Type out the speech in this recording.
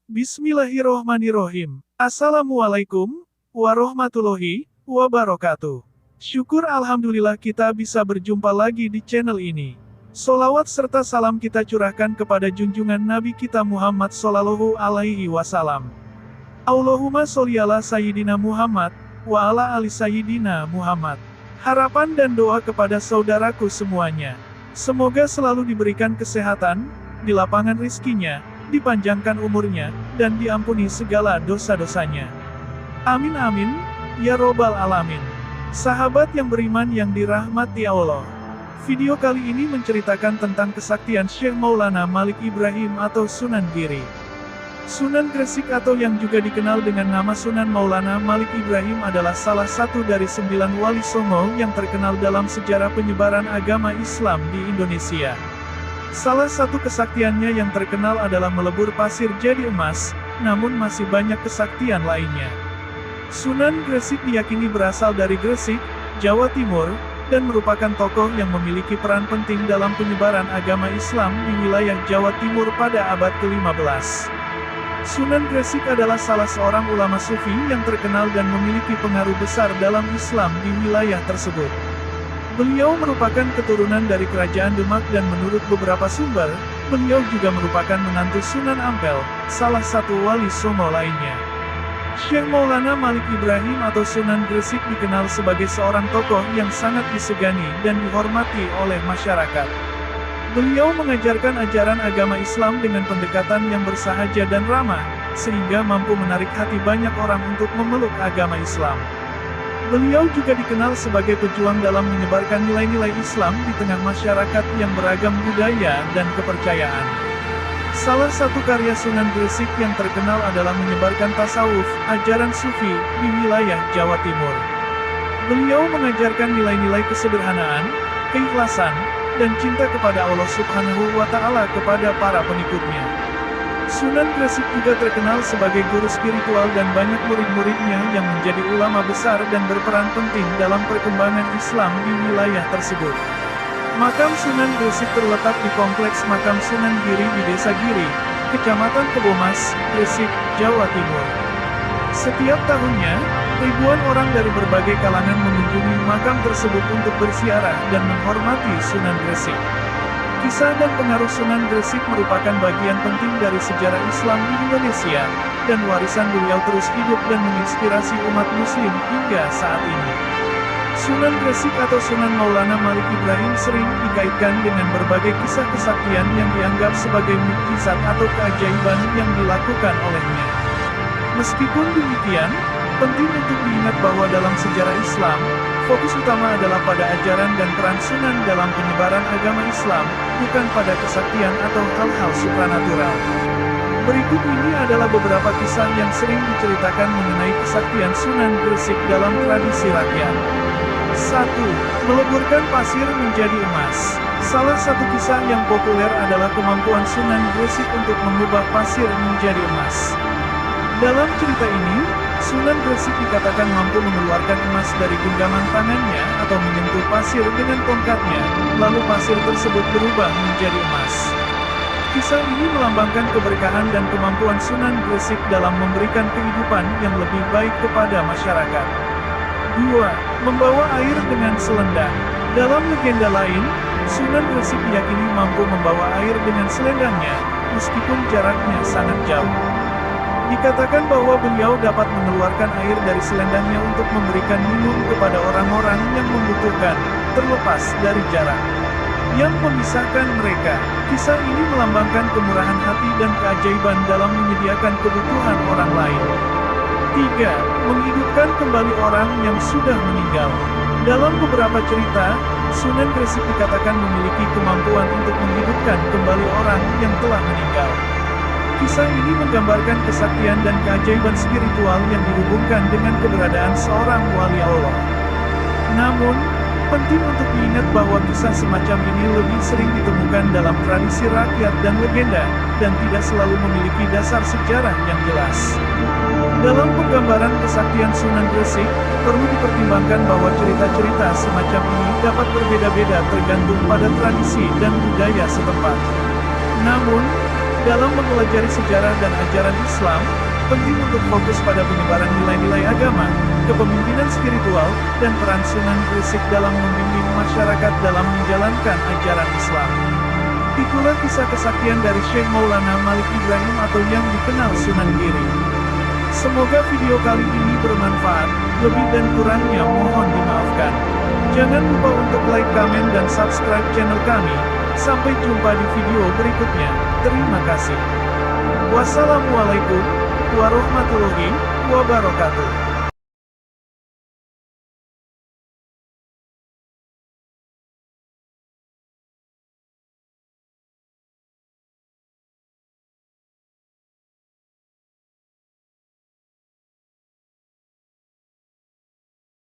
Bismillahirrohmanirrohim. Assalamualaikum warahmatullahi wabarakatuh. Syukur alhamdulillah kita bisa berjumpa lagi di channel ini. Solawat serta salam kita curahkan kepada junjungan Nabi kita Muhammad Sallallahu Alaihi Wasallam. Allahumma sholli ala Sayyidina Muhammad, wa ala ali Sayyidina Muhammad. Harapan dan doa kepada saudaraku semuanya. Semoga selalu diberikan kesehatan, dilapangkan rizkinya, dipanjangkan umurnya, dan diampuni segala dosa-dosanya. Amin amin, ya robbal alamin. Sahabat yang beriman yang dirahmati Allah. Video kali ini menceritakan tentang kesaktian Syekh Maulana Malik Ibrahim atau Sunan Giri. Sunan Gresik atau yang juga dikenal dengan nama Sunan Maulana Malik Ibrahim adalah salah satu dari 9 wali songo yang terkenal dalam sejarah penyebaran agama Islam di Indonesia. Salah satu kesaktiannya yang terkenal adalah melebur pasir jadi emas, namun masih banyak kesaktian lainnya. Sunan Gresik diyakini berasal dari Gresik, Jawa Timur, dan merupakan tokoh yang memiliki peran penting dalam penyebaran agama Islam di wilayah Jawa Timur pada abad ke-15. Sunan Gresik adalah salah seorang ulama sufi yang terkenal dan memiliki pengaruh besar dalam Islam di wilayah tersebut. Beliau merupakan keturunan dari Kerajaan Demak dan menurut beberapa sumber, beliau juga merupakan menantu Sunan Ampel, salah satu wali songo lainnya. Syekh Maulana Malik Ibrahim atau Sunan Gresik dikenal sebagai seorang tokoh yang sangat disegani dan dihormati oleh masyarakat. Beliau mengajarkan ajaran agama Islam dengan pendekatan yang bersahaja dan ramah, sehingga mampu menarik hati banyak orang untuk memeluk agama Islam. Beliau juga dikenal sebagai pejuang dalam menyebarkan nilai-nilai Islam di tengah masyarakat yang beragam budaya dan kepercayaan. Salah satu karya Sunan Gresik yang terkenal adalah menyebarkan tasawuf, ajaran sufi, di wilayah Jawa Timur. Beliau mengajarkan nilai-nilai kesederhanaan, keikhlasan, dan cinta kepada Allah Subhanahu wa Ta'ala kepada para pengikutnya. Sunan Gresik juga terkenal sebagai guru spiritual dan banyak murid-muridnya yang menjadi ulama besar dan berperan penting dalam perkembangan Islam di wilayah tersebut. Makam Sunan Gresik terletak di Kompleks Makam Sunan Giri di Desa Giri, Kecamatan Kebomas, Gresik, Jawa Timur. Setiap tahunnya, ribuan orang dari berbagai kalangan mengunjungi makam tersebut untuk berziarah dan menghormati Sunan Gresik. Kisah dan pengaruh Sunan Gresik merupakan bagian penting dari sejarah Islam di Indonesia, dan warisan beliau terus hidup dan menginspirasi umat muslim hingga saat ini. Sunan Gresik atau Sunan Maulana Malik Ibrahim sering dikaitkan dengan berbagai kisah kesaktian yang dianggap sebagai mukjizat atau keajaiban yang dilakukan olehnya. Meskipun demikian, penting untuk diingat bahwa dalam sejarah Islam, fokus utama adalah pada ajaran dan peran Sunan dalam penyebaran agama Islam, bukan pada kesaktian atau hal-hal supranatural. Berikut ini adalah beberapa kisah yang sering diceritakan mengenai kesaktian Sunan Gresik dalam tradisi rakyat. 1. Meleburkan pasir menjadi emas. Salah satu kisah yang populer adalah kemampuan Sunan Gresik untuk mengubah pasir menjadi emas. Dalam cerita ini, Sunan Gresik dikatakan mampu mengeluarkan emas dari genggaman tangannya atau menyentuh pasir dengan tongkatnya, lalu pasir tersebut berubah menjadi emas. Kisah ini melambangkan keberkahan dan kemampuan Sunan Gresik dalam memberikan kehidupan yang lebih baik kepada masyarakat. 2. Membawa air dengan selendang. Dalam legenda lain, Sunan Gresik diyakini mampu membawa air dengan selendangnya, meskipun jaraknya sangat jauh. Dikatakan bahwa beliau dapat mengeluarkan air dari selendangnya untuk memberikan minum kepada orang-orang yang membutuhkan, terlepas dari jarak yang memisahkan mereka. Kisah ini melambangkan kemurahan hati dan keajaiban dalam menyediakan kebutuhan orang lain. 3. Menghidupkan kembali orang yang sudah meninggal. Dalam beberapa cerita, Sunan Gresik dikatakan memiliki kemampuan untuk menghidupkan kembali orang yang telah meninggal. Kisah ini menggambarkan kesaktian dan keajaiban spiritual yang dihubungkan dengan keberadaan seorang wali Allah. Namun, penting untuk diingat bahwa kisah semacam ini lebih sering ditemukan dalam tradisi rakyat dan legenda, dan tidak selalu memiliki dasar sejarah yang jelas. Dalam penggambaran kesaktian Sunan Gresik, perlu dipertimbangkan bahwa cerita-cerita semacam ini dapat berbeda-beda tergantung pada tradisi dan budaya setempat. Namun, Dalam mempelajari sejarah dan ajaran Islam, penting untuk fokus pada penyebaran nilai-nilai agama, kepemimpinan spiritual, dan peran Sunan Gresik dalam membimbing masyarakat dalam menjalankan ajaran Islam. Itulah kisah kesaktian dari Syekh Maulana Malik Ibrahim atau yang dikenal Sunan Giri. Semoga video kali ini bermanfaat, lebih dan kurangnya mohon dimaafkan. Jangan lupa untuk like, komen, dan subscribe channel kami. Sampai jumpa di video berikutnya. Terima kasih. Wassalamualaikum warahmatullahi wabarakatuh.